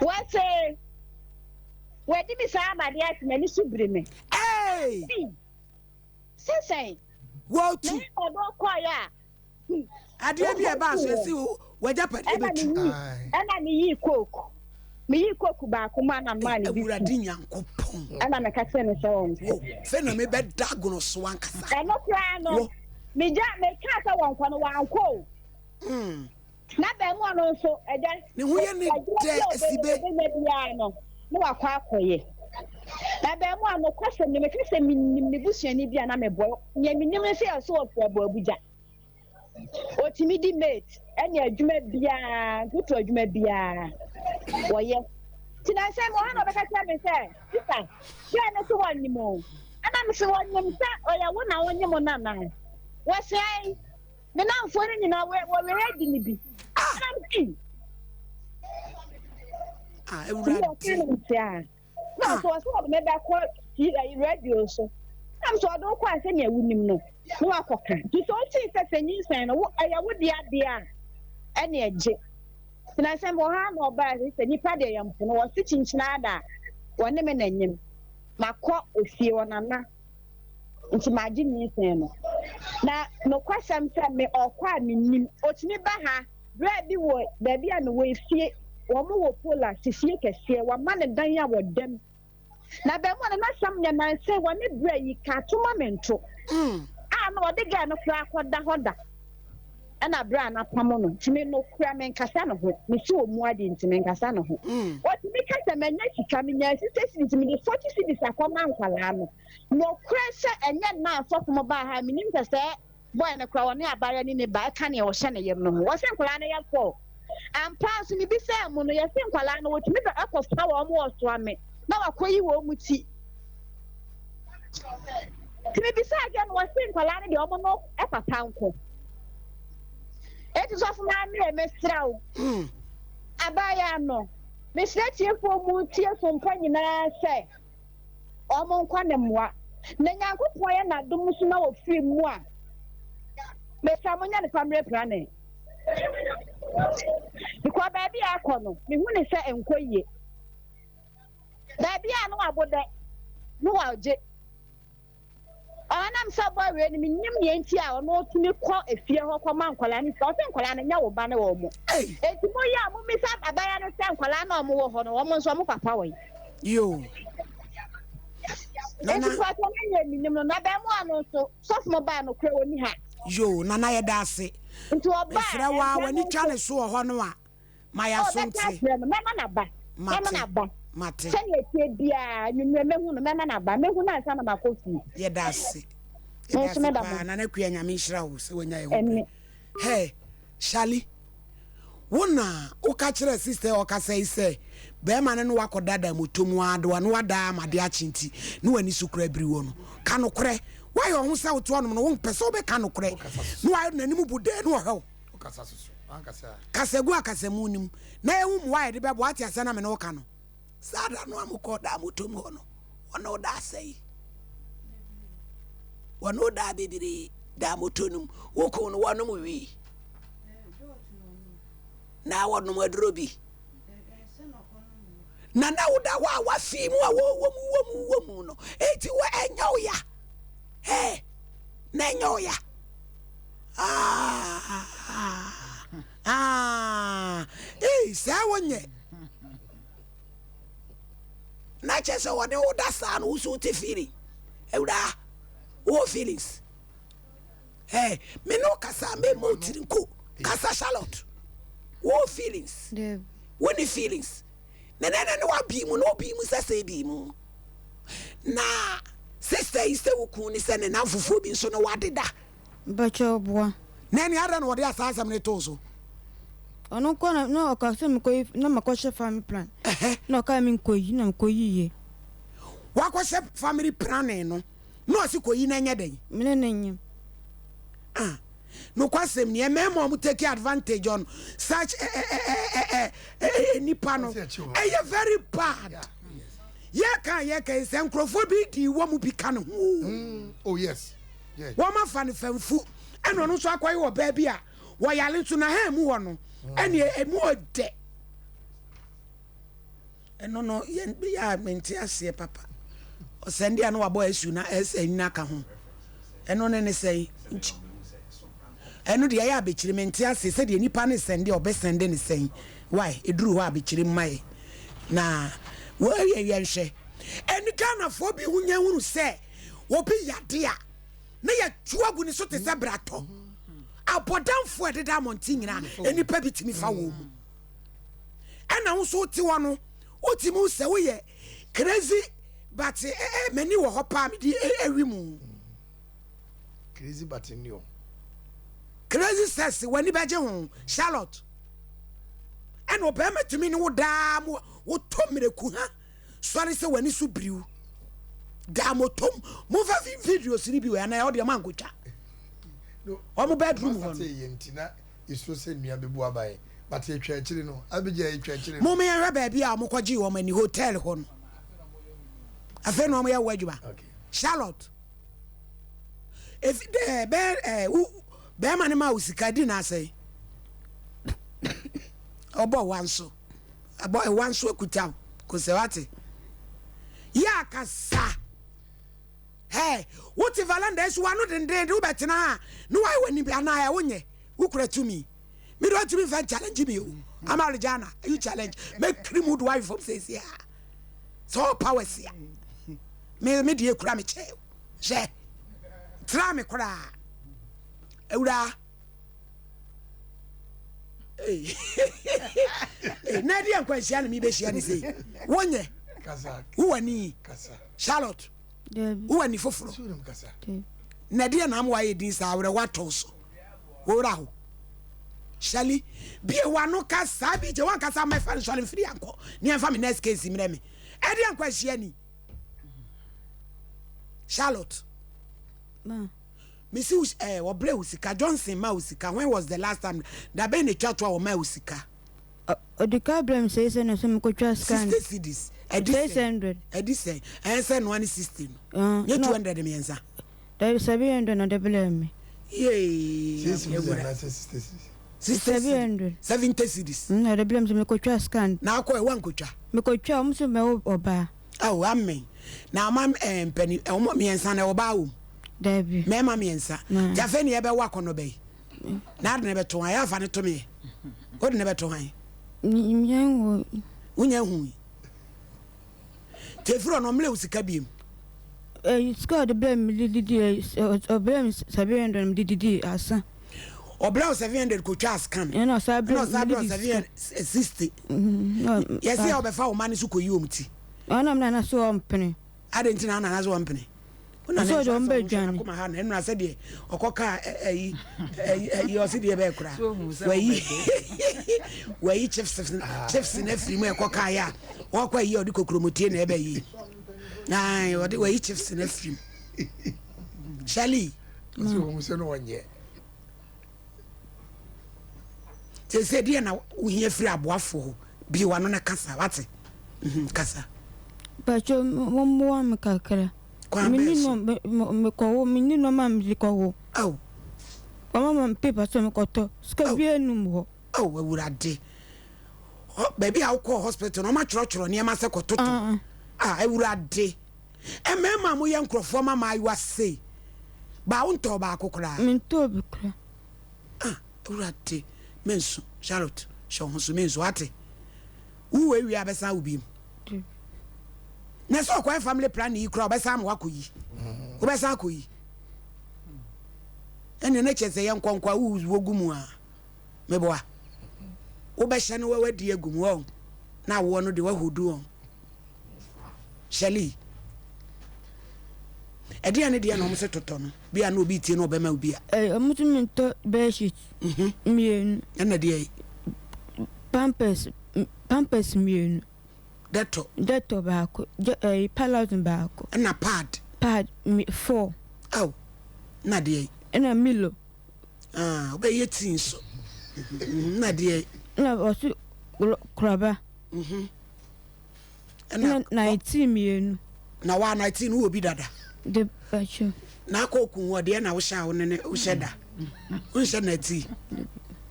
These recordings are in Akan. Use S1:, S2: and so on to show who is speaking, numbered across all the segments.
S1: What say? Where did me say my dear many subreme?
S2: Hey!
S1: Say,
S2: what?
S1: I don't quiet.
S2: I didn't be about to see where Japan.
S1: And I me cook. Me cook back, man, and money. And I'm a casino song.
S2: Fena me bed dagon swank.
S1: I'm not crying. Me jack me cat one call. Not that one also. I just no, I quite quiet. Now, there was no question. The Christian Nibush and Indiana, my boy, never say a sword for Bobuja. Or timid mate, and your Jumet Bia, good to a Jumet Bia. Why, yes. Did I say one of the Catholic said, Sister, you are not one anymore. And I'm so one young son, or I want now one young man. What's saying? The now for you know where we're ready to be.
S2: I
S1: No, so I saw maybe I caught radio so. I'm so I don't quite say you wouldn't know. No, I can't. You saw things that you say, I would be at the end. Any edge. And I said, well, I'm not bad. It's a nipade yam for no sitting schnada. One name and him. My court is here on Anna. Into my genius. Now, no question said me or quite me, or to me baha, ready word, baby, and the way see. Woman pola sisi kese wa man dan ya wo dem na be mo na sam nya man say wo ne bra yi ka to momento ah no de ga no kra akoda hoda na bra na pamo no timi no kra men kasa no ho me si omu ade ntimi kasa no ho o timi kasa men nya sika me nya sisi ntimi de 40 cedis akoma nkwala no kra se enye na afofo mo ba ha me nim kasa boy na kra woni abare ni ne ba ka ne wo hye ne yem no ho wo se nkwala na ya fo and pass me be say mono ya se nkwala na wotumi be akofa wo mo oso ame na wakoyi wo muti timi be say again wo se nkwala na de omo no e papa nko eti so fuma me mesrawo abaya no me setie fo mu tie so mpa nyina se omo nkwa ne moa na nyankopon ya na dum so na wo firi mu a me samonya ne family planning because baby I kono me hu ne say enkoye baby anu abode no waje anam sabo we ni nim ye nti a ono tumi kọ efie ho kọ man kwala ni so nkwala na nya wo ba na wo mo enti mo ya mo mi sa abaya no se nkwala na mo wo ho no wo mo nso mo papa we
S2: yo
S1: nana enti kwa to na nya nim no na ba mo anu so mo ba no kra woni ha
S2: yo nana ye da ase
S1: nti oba
S2: efra wa wani twa ne so ho no a maya sonte
S1: mema na ba
S2: mate
S1: sɛ ne tie bia nwunwe mehu no mema na ba mehu na nsa na makofi
S2: ye da ase na na kua nyame hira wo se wonya ye wo hey shali wona o ka kire sister o ka say say be ma ne no wakoda da motomu ado no wada amade achinti no wani sukura biri wo no ka no kore why you say wo to no no won pese wo be ka no kore no ayo nanim bude no ho
S3: kasa susu ankasa
S2: kasegu akasamu nim na ewu mu why de be bo ati asa na me no ka no sada no amko da motomu ho no wono da say wono da bibiri da motonum wo ko no wono mu wi na wono mu adrobi na uda wa fi mu wo mu no eti wo enyo ya na enyo ya sa wonye na chese wode uda sa no usu te feeling ewda wo feelings me no kasa me mo tirinko kasa Charlotte wo feelings wo ni feelings na wa bi mu no bi mu sese bi mu na sister iste wuku ni se ne na fufu bi nso no wadeda
S4: bacho boa
S2: na ni ara no wode asasam ne tozo
S4: ono ko na no ka se mi ko na makoshe family plan no ka mi nkoyi na nkoyi ye
S2: wakoshe family plan no no asikoyi na nya den
S4: mene nanyim
S2: no kwasem ni ememo mu take advantage on such nipa no very bad ye can say nkrofo di wo mu bi ka no
S3: oh yes
S2: wo ma fa ne famfu eno no so akoyi wo ba bi a wo yale nso na ha mu wo no ene emu ode eno no ya menti ase papa o sende ya no wabo esu na enna ka ho eno ne sei eno de ya abekire menti ase se de nipa ne sende obe sende ne sei why eduru ho abekire mai na wo ye hwe eni Ghana fo bi hunya hunu se wo bi yade a na ya tuagu ni so te se brato abodamfo ededa monti nyina enipa bitimi fa wo mu ena wo so ti wono otimu se wo ye crazy but many wo hopa me di ewi mu
S3: crazy but new
S2: crazy says when you beje ho Charlotte ena obema tumi ni wo da mo wo tomireku ha sorry say when isu briu da mo tom mo fa videos ni bi we na e de man ko twa no o mo bedroom ho
S3: say yentina isu se nua bebu abaye but e twa akiri no abegya e twa akiri
S2: mo me ya ba bia mo kwaji wo mani hotel ho no afa no mo ya wadwuma
S3: okay
S2: Charlotte if the be man ma usika di na say obo wanso abo wanso akuta ko se wate ya kasa hey what if Valanda is one of the do better na no I when be na ya wonye ukura to me do to me fan challenge me I'm Arijana you challenge make remote wife from says yeah so powers here me die kura me che she tra me kura ewura na dia kwanhia na me be hia ni sei wonye
S3: kasa
S2: woni
S3: kasa
S2: Charlotte woni foforo
S3: surum kasa
S2: na dia na am wa ye din sa awre wato so wora ho Shali bie wano kasa bi je wan kasa my fan shali free anko ni enfa me next case mi me e dia kwanhia ni Charlotte
S4: ma
S2: Missy Obre Usika Johnson ma Usika when was the last time that been a church or ma Usika
S4: the problem says no some ko twa scan
S2: 60 cedis
S4: 600
S2: edise and send 160 you 200 me ensa
S4: there is 700 no double me
S2: yey
S4: 700
S2: 70 cedis
S4: no the problem me ko twa scan
S2: na akọ e wan ko twa
S4: me ko twa mo so me oba
S2: oh amen na mam penny e mo me ensa na oba wo
S4: Debbie.
S2: Mema miensa. Jafe ni ebe wako no bei. Na ade ne beto han ya fa ne to me. O de ne beto han.
S4: Nyanwo.
S2: Unya hu. Tefro no mle usika biem.
S4: You score the blame didi blame 700 didi asa.
S2: Obla 700 ko twa scan.
S4: No
S2: sabra 760.
S4: No.
S2: Yes ya obefa o mani su ko yi omti.
S4: Ona mna na so ompene.
S2: Ade ntina na so ompene.
S4: So do mbe dwan
S2: kuma ha na enu ase de okoka eyi osi de be kura wayi chiefs na free mu ekoka ya okwa yi odi kokromotie na ebe yi na odi wayi chiefs na free Shali
S3: so mo se no wonye
S2: se de na uhie free aboafo bi wano na kasa wate kasa
S4: Bacho mo am kakra Minino me ko minino mam likowo.
S2: Oh.
S4: Mama paper so me koto. Ska bia num ho.
S2: Oh, ewurade. Oh, baby I call hospital no ma choro ne ma se kototo. Ewurade. E mema mo ye nkrofo mama ayu ase. Ba wonto ba akokora.
S4: Minto bi kra.
S2: Ewurade. Mensu, Charlotte, show honso mensu ate. Uwe wi abesa ubim. Na so kwa family plan yi kura obesa am wakoyi obesa akoyi ene na chese ye nkonkwa wogumu a meboa obehye no wadi agumu o na wo no de wahodu o Shali edi ane de na omse toto no bia na obi tie no obema obi a
S4: omutumi to bedsheet mienu
S2: ene de
S4: pampers mienu
S2: Deto
S4: baako pallet baako
S2: na pad
S4: 4
S2: oh na de
S4: na milo
S2: obey yetin so na de
S4: na osu kraba na 19 mienu
S2: na wa 19 wo bi dada
S4: de bacho
S2: na akokun wo de na wo sha wo ne wo sheda wo sha na ti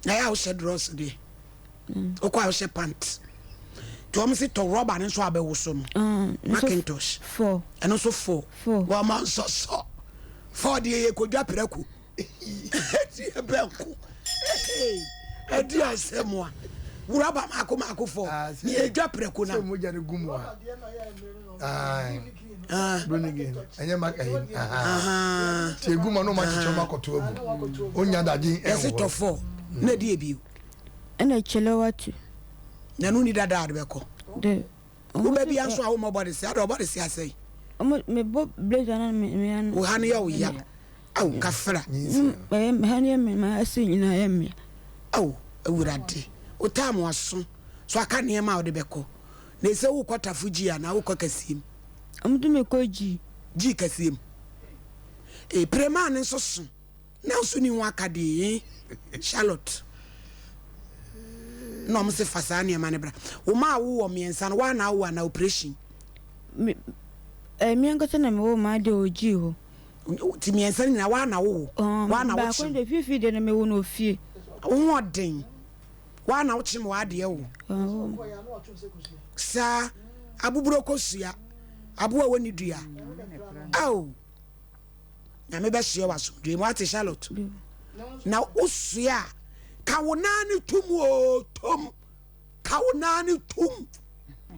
S2: na ya wo sha dross de o kwa wo sha pant Tom say to rubber and so abe so no. Macintosh.
S4: 4.
S2: And also 4.
S4: 4.
S2: Wa man so. 4 de ye ko dwa preku. Eti e benku. Hey. Edi asemwa. Rubber mako 4. Ye dwa preku na.
S3: So mo jare gumu a. Bring again. Anya maka hin. Ti gumu no ma chicho makoto agu. Onya daji.
S2: Yes to 4. Na di ebi.
S4: Ena chele watu.
S2: Na no ni dada adbeko.
S4: De.
S2: Wo ba bia so a wo mobody say adobody say asay.
S4: Me bo blazer na me an.
S2: Wo hane ya wo ya. Aw kafra.
S4: Me hane me ma asay nyina ya me.
S2: Aw awurade. O tam waso. So aka ne ma wo de beko. Na ese wo kwata fuji ya na wo kwakasim.
S4: Amudu me koji.
S2: Ji kasim. E prema ne so so. Na so ni wa kade Charlotte. No mo se fasa ne ma ne bra. Wo ma wo miensa no wa na wo na operation.
S4: Mi angata na me wo ma de oji ho.
S2: Ti miensa ni na wa na wo. Wa na wo.
S4: Ba ko de fifi de na me wo no fie.
S2: Wo odin. Wa na wo chim wa de wo. Sa abuburo kosua. Abu a woni dua. Aw. Na me be hye waso. Dwe mo ate Charlotte. Na osua ka wonani tum o tom. Ka wonani tum.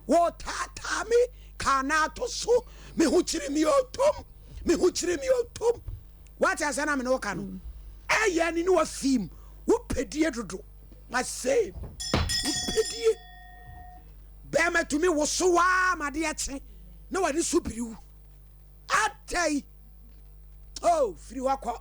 S2: Wo tata me kana to so me hu chiri mi o tom. Me hu chiri mi o tom. What asana me no ka no. Eye ni no afim. Wo pedie dodo. Ma say. Wo pedie. Be ma to me wo so wa ma de ache. Na wadi supiriu. Atay. Oh, free wako.